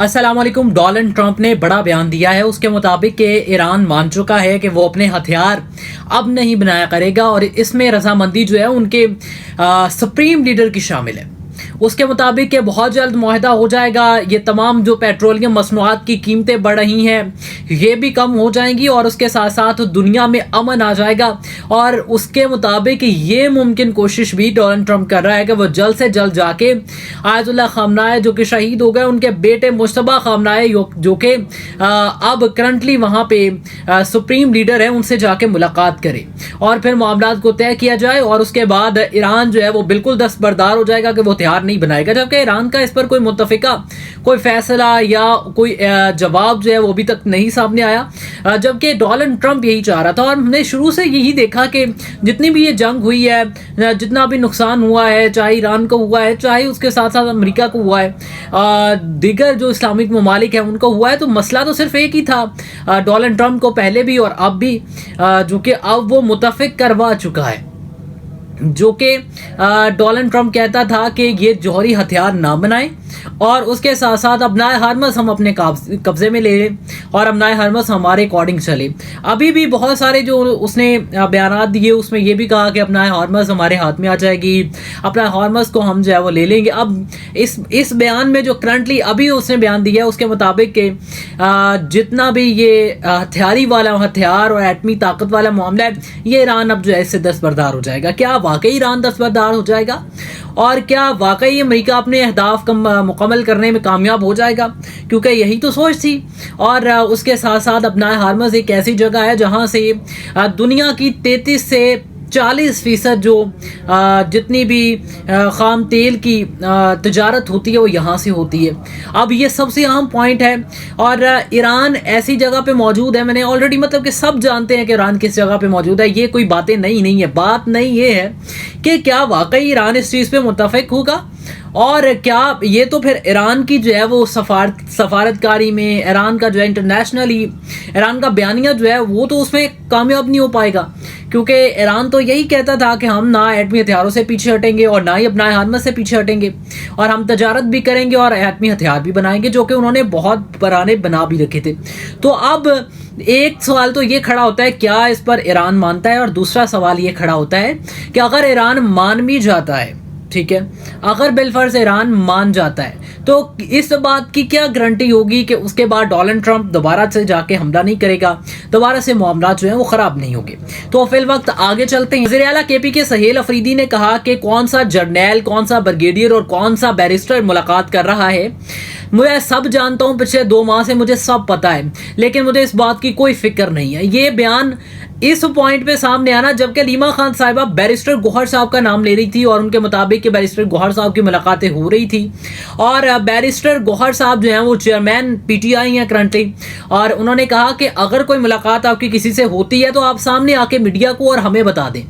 अस्सलाम वालेकुम। Donald Trump ने बड़ा बयान दिया है। उसके मुताबिक कि ईरान मान चुका है कि वो अपने हथियार अब नहीं बनाया करेगा और इसमें रजामंदी जो है उनके सुप्रीम लीडर की शामिल है। उसके मुताबिक कि बहुत जल्द मुआहदा हो जाएगा। ये तमाम जो पेट्रोलियम मसनूआत की कीमतें बढ़ रही हैं ये भी कम हो जाएंगी और उसके साथ साथ दुनिया में अमन आ जाएगा। और उसके मुताबिक ये मुमकिन कोशिश भी डोनाल्ड ट्रंप कर रहा है कि वो जल्द से जल्द जाके आयतुल्लाह ख़ामनेई जो कि शहीद हो गए उनके बेटे मुश्तबा ख़ामनेई जो कि अब करंटली वहाँ पे सुप्रीम लीडर है उनसे जाके मुलाकात करे और फिर मामला को तय किया जाए। और उसके बाद ईरान जो है वो बिल्कुल दस्तबरदार हो जाएगा कि वो हथियार नहीं बनाएगा, जबकि ईरान का इस पर कोई मुत्तफिका कोई फैसला या कोई जवाब जो है वो अभी तक नहीं सामने आया। जबकि डोनाल्ड ट्रंप यही चाह रहा था और हमने शुरू से यही देखा कि जितनी भी ये जंग हुई है, जितना भी नुकसान हुआ है, चाहे ईरान को हुआ है, चाहे उसके साथ साथ अमेरिका को हुआ है, दीगर जो इस्लामिक ममालिक है उनको हुआ है, तो मसला तो सिर्फ एक ही था डोनाल्ड ट्रंप को पहले भी और अब भी, जो कि अब वो मुत्तफिक करवा चुका है। जो कि डोनाल्ड ट्रंप कहता था कि ये जौहरी हथियार ना बनाएं और उसके साथ साथ अपनाए हरमस हम अपने कब्जे में ले लें और अपनाए हरमस हमारे अकॉर्डिंग चले। अभी भी बहुत सारे जो उसने बयान दिए उसमें ये भी कहा कि अपनाए हरमस हमारे हाथ में आ जाएगी, अपना हरमस को हम जो है वो ले लेंगे। अब इस बयान में जो करंटली अभी उसने बयान दिया उसके मुताबिक कि जितना भी ये हथियार और एटमी ताकत वाला मामला है ये ईरान अब जो है इससे दस्तबरदार हो जाएगा। क्या वाकई ईरान दस्तबरदार हो जाएगा और क्या वाकई अमेरिका अपने अहदाफ का मुकम्मल करने में कामयाब हो जाएगा? क्योंकि यही तो सोच थी। और उसके साथ साथ अपना हार्मस एक ऐसी जगह है जहां से दुनिया की 33 से 40% जो जितनी भी खाम तेल की तजारत होती है वो यहाँ से होती है। अब ये सबसे अहम पॉइंट है और ईरान ऐसी जगह पे मौजूद है, मैंने ऑलरेडी मतलब कि सब जानते हैं कि ईरान किस जगह पे मौजूद है। ये कोई बातें नहीं है। बात नहीं ये है कि क्या वाकई ईरान इस चीज़ पे मुत्तफिक होगा और क्या ये तो फिर ईरान की जो है वो सफारतकारी में ईरान का जो है इंटरनेशनली ईरान का बयानिया जो है वो तो उसमें कामयाब नहीं हो पाएगा। क्योंकि ईरान तो यही कहता था कि हम ना एटमी हथियारों से पीछे हटेंगे और ना ही अपना हार्मस से पीछे हटेंगे और हम तजारत भी करेंगे और एटमी हथियार भी बनाएंगे, जो कि उन्होंने बहुत पुराने बना भी रखे थे। तो अब एक सवाल तो ये खड़ा होता है क्या इस पर ईरान मानता है, और दूसरा सवाल ये खड़ा होता है कि अगर ईरान मान भी जाता है, ठीक है, अगर बिलफर्ज ईरान मान जाता है तो इस बात की क्या गारंटी होगी कि उसके बाद डोनाल्ड ट्रंप दोबारा से जाके हमला नहीं करेगा, दोबारा से मामला जो है वो खराब नहीं होंगे। तो फिल वक्त आगे चलते हैं। वज़ीर आला KP के सहेल अफरीदी ने कहा कि कौन सा जर्नैल, कौन सा ब्रिगेडियर और कौन सा बैरिस्टर मुलाकात कर रहा है मैं सब जानता हूं, पिछले 2 माह से मुझे सब पता है, लेकिन मुझे इस बात की कोई फिक्र नहीं है। ये बयान इस पॉइंट पे सामने आना जबकि लीमा खान साहिबा बैरिस्टर गौहर साहब का नाम ले रही थी और उनके मुताबिक कि बैरिस्टर गौहर साहब की मुलाकातें हो रही थी और बैरिस्टर गौहर साहब जो हैं वो चेयरमैन PTI हैं करंटली, और उन्होंने कहा कि अगर कोई मुलाकात आपकी किसी से होती है तो आप सामने आके मीडिया को और हमें बता दें।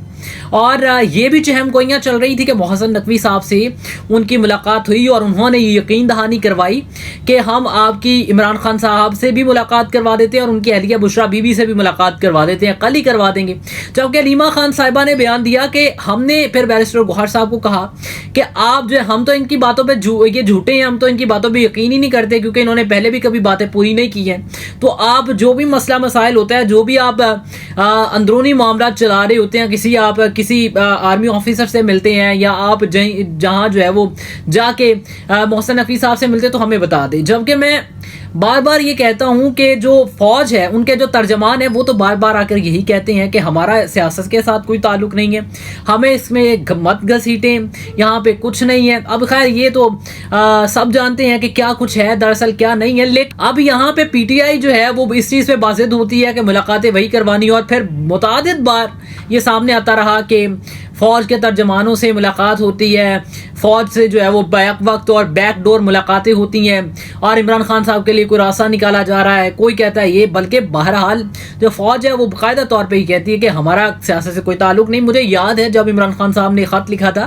और ये भी चहम गोइयाँ चल रही थी कि मोहसिन नकवी साहब से उनकी मुलाकात हुई और उन्होंने ये यकीन दहानी करवाई कि हम आपकी इमरान खान साहब से भी मुलाकात करवा देते हैं और उनकी अहलिया बुशरा बीबी से भी मुलाकात करवा देते हैं, कल ही करवा देंगे। जबकि लीमा खान साहिबा ने बयान दिया कि हमने फिर बैरिस्टर गौहर साहब को कहा कि आप जो है हम तो इनकी बातों पर ये झूठे हैं, हम तो इनकी बातों पर यकीन ही नहीं करते क्योंकि इन्होंने पहले भी कभी बातें पूरी नहीं की हैं। तो आप जो भी मसला मसाइल होता है, जो भी आप अंदरूनी मामला चला रहे होते हैं, किसी आर्मी ऑफिसर से मिलते हैं या आप जहां जो है वो जाके मोहसिन नकवी साहब से मिलते तो हमें बता दें। जबकि मैं बार बार ये कहता हूं कि जो फौज है उनके जो तर्जमान है वो तो बार बार आकर यही कहते हैं कि हमारा सियासत के साथ कोई ताल्लुक नहीं है, हमें इसमें मत घसीटें, यहाँ पे कुछ नहीं है। अब खैर ये तो सब जानते हैं कि क्या कुछ है दरअसल क्या नहीं है, लेकिन अब यहाँ पे PTI जो है वो इस चीज़ पे बाज़िद होती है कि मुलाकातें वही करवानी, और फिर मुतादिद बार ये सामने आता रहा कि फ़ौज के तर्जमानों से मुलाकात होती है, फ़ौज से जो है वो बैक वक्त और बैकडोर मुलाकातें होती हैं और इमरान खान साहब के लिए कोई रास्ता निकाला जा रहा है, कोई कहता है ये, बल्कि बहरहाल जो फ़ौज है वो बाकायदा तौर पे ही कहती है कि हमारा सियासत से कोई ताल्लुक नहीं। मुझे याद है जब इमरान खान साहब ने ख़त लिखा था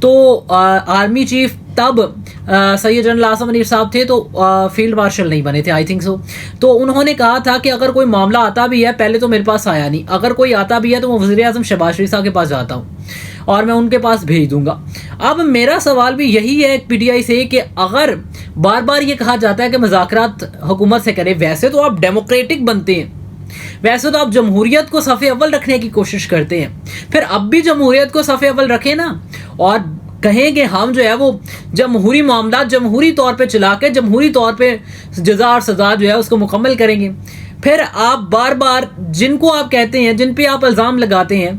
तो आर्मी चीफ तब सैयद जनरल आसम मुनीर साहब थे, तो फील्ड मार्शल नहीं बने थे, आई थिंक सो। तो उन्होंने कहा था कि अगर कोई मामला आता भी है, पहले तो मेरे पास आया नहीं, अगर कोई आता भी है तो मैं वज़ीर आज़म शहबाज शरीफ साहब के पास जाता हूँ और मैं उनके पास भेज दूंगा। अब मेरा सवाल भी यही है पीटीआई से कि अगर बार बार ये कहा जाता है कि मुज़ाकरात हुकूमत से करें, वैसे तो आप डेमोक्रेटिक बनते हैं, वैसे तो आप जमहूरियत को सफ़े अव्वल रखने की कोशिश करते हैं, फिर अब भी जमहूरियत को सफ़े अव्वल रखें ना, और कहें कि हम जो है वो जमहूरी मामला जमहूरी तौर पे चला के जमहूरी तौर पे जज़ा और सज़ा जो है उसको मुकम्मल करेंगे। फिर आप बार बार जिनको आप कहते हैं, जिन पे आप इल्ज़ाम लगाते हैं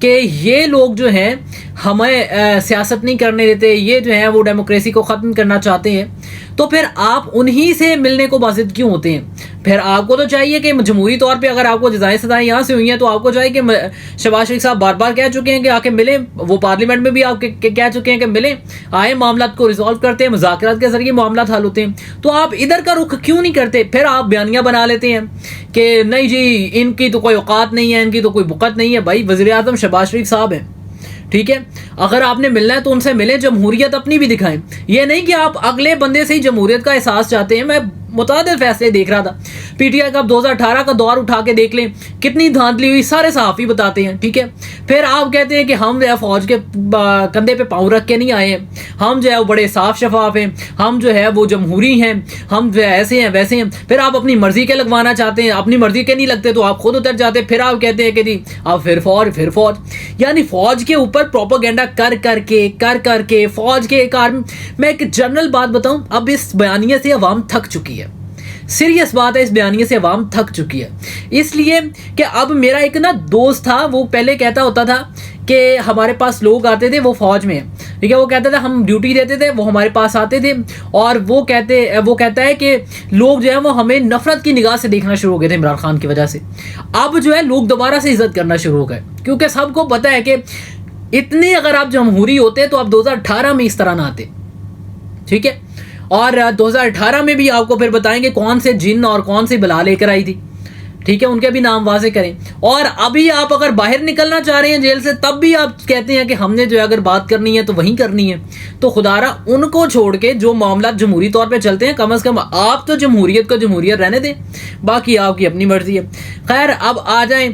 कि ये लोग जो हैं हमें सियासत नहीं करने देते, ये जो है वो डेमोक्रेसी को ख़त्म करना चाहते हैं, तो फिर आप उन्हीं से मिलने को बाज़िद क्यों होते हैं? फिर आपको तो चाहिए कि जमहूरी तौर पे अगर आपको जज़ाएं सज़ाएं यहाँ से हुई हैं तो आपको चाहिए कि शहबाज शरीफ साहब बार बार कह चुके हैं कि आके मिलें, वो पार्लियामेंट में भी आप कह चुके हैं कि मिलें, आए मामला को रिजॉल्व करते हैं, मुज़ाकरात के जरिए मामला हल होते हैं। तो आप इधर का रुख क्यों नहीं करते? फिर आप बयानियाँ बना लेते हैं कि नहीं जी इनकी तो कोई औकात नहीं है, इनकी तो कोई बुकत नहीं है। भाई वज़ीर आज़म शहबाज शरीफ साहब हैं, ठीक है, अगर आपने मिलना है तो उनसे मिलें, जमहूरियत अपनी भी दिखाएं। ये नहीं कि आप अगले बंदे से ही जमहूरियत का एहसास चाहते हैं। मैं मुतअद्दिद फैसले देख रहा था, पीटीआई का 2018 का दौर उठा के देख लें, कितनी धांधली हुई, सारे सहाफ़ी बताते हैं, ठीक है। फिर आप कहते हैं कि हम जो है फौज के कंधे पे पाँव रख के नहीं आए हैं, हम जो है वो बड़े साफ शफाफ हैं, हम जो है वो जमहूरी हैं, हम जो है ऐसे हैं वैसे हैं। फिर आप अपनी मर्जी के लगवाना चाहते हैं, अपनी मर्जी के नहीं लगते तो आप खुद उतर जाते हैं। फिर आप कहते हैं कि जी आप फिर फौज, यानी फौज के ऊपर प्रोपेगेंडा कर करके फौज के कार। मैं एक जनरल बात बताऊं, अब इस बयानिए से अवाम थक चुकी है, सीरियस बात है, इस बयानिए से अवाम थक चुकी है। इसलिए कि अब मेरा एक ना दोस्त था, वो पहले कहता होता था कि हमारे पास लोग आते थे वो फौज में, ठीक है, वो कहता था हम ड्यूटी देते थे, वो हमारे पास आते थे और वो कहता है कि लोग जो है वो हमें नफरत की निगाह से देखना शुरू हो गए थे इमरान खान की वजह से। अब जो है लोग दोबारा से इज्जत करना शुरू हो गए, क्योंकि सबको पता है कि इतने अगर आप जमहूरी होते तो आप 2018 में इस तरह ना आते, ठीक है। और 2018 में भी आपको फिर बताएंगे कौन से जिन और कौन सी बला लेकर आई थी, ठीक है, उनके भी नाम वाजे करें। और अभी आप अगर बाहर निकलना चाह रहे हैं जेल से, तब भी आप कहते हैं कि हमने जो है अगर बात करनी है तो वहीं करनी है। तो खुदारा उनको छोड़ के जो मामला जमहूरी तौर पे चलते हैं, कम से कम आप तो जमहूरियत को जमहूरियत रहने दें, बाकी आपकी अपनी मर्जी है। खैर अब आ जाएं,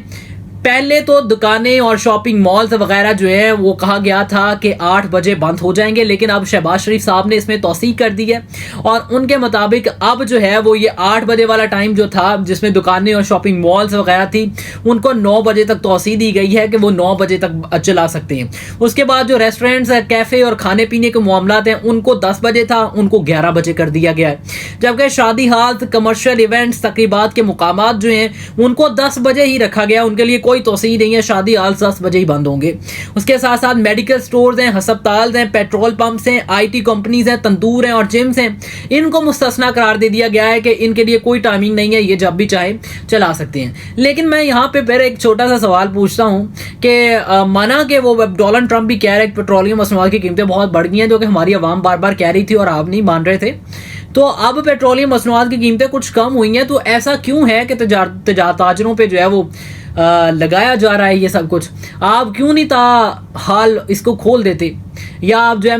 पहले तो दुकानें और शॉपिंग मॉल्स वगैरह जो है वो कहा गया था कि 8 बजे बंद हो जाएंगे, लेकिन अब शहबाज शरीफ साहब ने इसमें तौसीह कर दी है और उनके मुताबिक अब जो है वो ये 8 बजे वाला टाइम जो था जिसमें दुकानें और शॉपिंग मॉल्स वगैरह थी, उनको 9 बजे तक तौसीह दी गई है कि वो 9 बजे तक चला सकते हैं। उसके बाद जो रेस्टोरेंट्स है, कैफ़े और खाने पीने के मामलात हैं, उनको 10 बजे था, उनको 11 बजे कर दिया गया है। जबकि शादी हाल, कमर्शियल इवेंट्स, तकरीबात के मुकामात जो हैं उनको 10 बजे ही रखा गया, उनके लिए कोई तौसीह नहीं है, शादी हाल 10 बजे ही बंद होंगे। उसके साथ साथ मेडिकल स्टोर्स हैं, हस्पताल हैं, पेट्रोल पंप्स हैं, IT कंपनीज हैं, तंदूर हैं और जिम्स हैं, इनको मुस्तस्ना करार दे दिया गया है कि इनके लिए कोई टाइमिंग नहीं है, ये जब भी चाहे चला सकते हैं। लेकिन मैं यहाँ पे फिर एक छोटा सा सवाल पूछता हूँ कि माना कि वो डोनाल्ड ट्रंप भी कह रहे हैं पेट्रोलियम मसनूआत की कीमतें बहुत बढ़ गई हैं, जो कि हमारी आवाम बार बार कह रही थी और आप नहीं मान रहे थे, तो अब पेट्रोलियम मसनूआत की कीमतें कुछ कम हुई हैं, तो ऐसा क्यों है कि ताजरों पे जो है वो लगाया जा रहा है ये सब कुछ? आप क्यों नहीं हाल इसको खोल देते? या आप जो है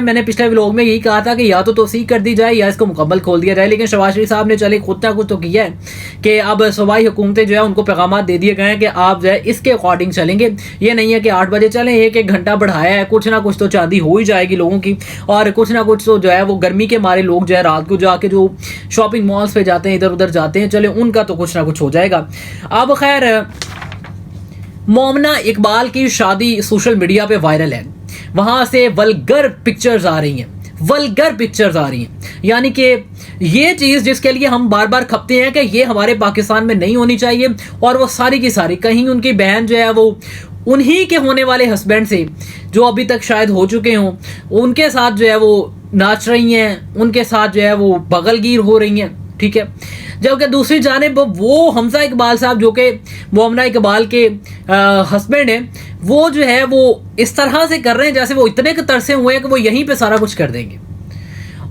मैंने पिछले व्लॉग में यही कहा था कि या तो तौसीह कर दी जाए या इसको मुकम्मल खोल दिया जाए, लेकिन शहबाज शरीफ साहब ने चले खुद ना कुछ तो किया है कि अब सूबाई हुकूमतें जो है उनको पैगाम दे दिए गए हैं कि आप जो है इसके अकॉर्डिंग चलेंगे। ये नहीं है कि 8 बजे चलें, 1-1 घंटा बढ़ाया है, कुछ ना कुछ तो चांदी हो ही जाएगी लोगों की, और कुछ ना कुछ तो जो है वो गर्मी के मारे लोग जो है रात को जाके जो शॉपिंग मॉल्स पे जाते हैं, इधर उधर जाते हैं, चले उनका तो कुछ ना कुछ हो जाएगा। अब खैर मोमना इकबाल की शादी सोशल मीडिया पे वायरल है, वहां से वल्गर पिक्चर्स आ रही हैं, यानी कि ये चीज़ जिसके लिए हम बार बार खपते हैं कि ये हमारे पाकिस्तान में नहीं होनी चाहिए, और वो सारी की सारी कहीं उनकी बहन जो है वो उन्हीं के होने वाले हस्बैंड से जो अभी तक शायद हो चुके हों उनके साथ जो है वो नाच रही हैं, उनके साथ जो है वो बगलगीर हो रही हैं, ठीक है। जबकि दूसरी जानिब वो हमजा इकबाल साहब जो कि मोमना इकबाल के हस्बैंड हैं, वो जो है वो इस तरह से कर रहे हैं जैसे वो इतने के तरसे हुए हैं कि वो यहीं पे सारा कुछ कर देंगे।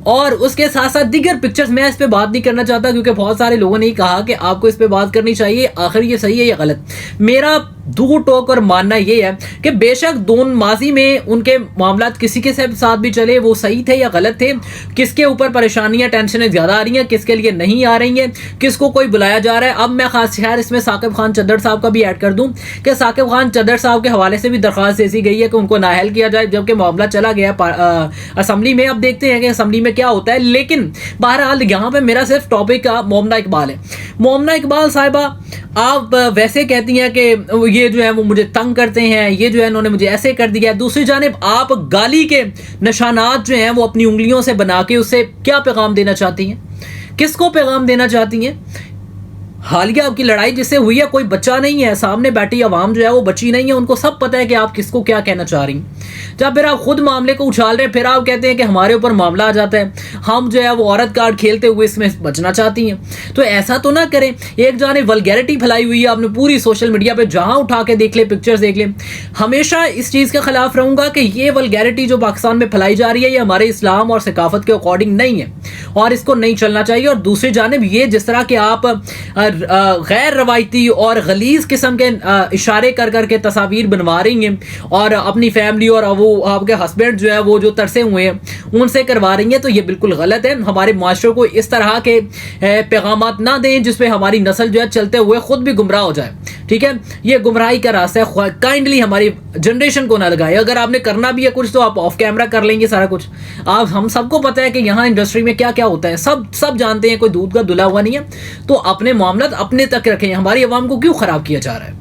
और उसके साथ साथ दीगर पिक्चर्स, मैं इस पे बात नहीं करना चाहता क्योंकि बहुत सारे लोगों ने ही कहा कि आपको इस पे बात करनी चाहिए, आखिर ये सही है या गलत। मेरा दो टोक और मानना ये है कि बेशक दोनों माजी में उनके मामला किसी के साथ भी चले वो सही थे या गलत थे, किसके ऊपर परेशानियां टेंशनें ज़्यादा आ रही हैं, किसके लिए नहीं आ रही हैं, किसको कोई बुलाया जा रहा है। अब मैं खास खैर इसमें साकिब खान चद्दर साहब का भी ऐड कर दूं कि साकिब खान चद्दर साहब के हवाले से भी दरख्वास्त ऐसी गई है कि उनको नाअहल किया जाए, जबकि मामला चला गया असम्बली में। अब देखते हैं कि असम्बली में क्या होता है। लेकिन बहरहाल यहाँ पे मेरा सिर्फ टॉपिक मोमना इकबाल है। मोमना इकबाल साहिबा, आप वैसे कहती हैं कि ये जो है वो मुझे तंग करते हैं, ये जो है इन्होंने मुझे ऐसे कर दिया। दूसरी जानिब आप गाली के निशानात जो हैं वो अपनी उंगलियों से बना के उससे क्या पैगाम देना चाहती हैं, किसको पैगाम देना चाहती हैं? हालिया आपकी लड़ाई जिससे हुई है कोई बच्चा नहीं है, सामने बैठी आवाम जो है वो बच्ची नहीं है, उनको सब पता है कि आप किसको क्या कहना चाह रही हैं। जब फिर आप खुद मामले को उछाल रहे हैं, फिर आप कहते हैं कि हमारे ऊपर मामला आ जाता है, हम जो है वो औरत कार्ड खेलते हुए इसमें बचना चाहती हैं। तो ऐसा तो ना करें। एक जाने वल्गैरिटी फैलाई हुई है आपने पूरी सोशल मीडिया पर, जहाँ उठा के देख ले, पिक्चर्स देख ले। हमेशा इस चीज़ के खिलाफ रहूँगा कि ये वल्गैरिटी जो पाकिस्तान में फैलाई जा रही है ये हमारे इस्लाम और सकाफत के अकॉर्डिंग नहीं है और इसको नहीं चलना चाहिए। और दूसरी जानिब ये जिस तरह के आप गैर रवायती और गलीज किस्म के इशारे कर करके तस्वीर बनवा रही हैं और अपनी फैमिली और वो आपके हस्बैंड जो है वो जो तरसे हुए हैं उनसे करवा रही हैं, तो ये बिल्कुल गलत है। हमारे माशरे को इस तरह के पैगामात ना दें जिसपे हमारी नस्ल जो है चलते हुए खुद भी गुमराह हो जाए। ठीक है, ये गुमराही का रास्ता है, काइंडली हमारी जनरेशन को ना लगाए। अगर आपने करना भी है कुछ तो आप ऑफ कैमरा कर लेंगे सारा कुछ। आप हम सबको पता है कि यहाँ इंडस्ट्री में क्या क्या होता है, सब जानते हैं, कोई दूध का धुला हुआ नहीं है। तो अपने मामला अपने तक रखें, हमारी आवाम को क्यों खराब किया जा रहा है।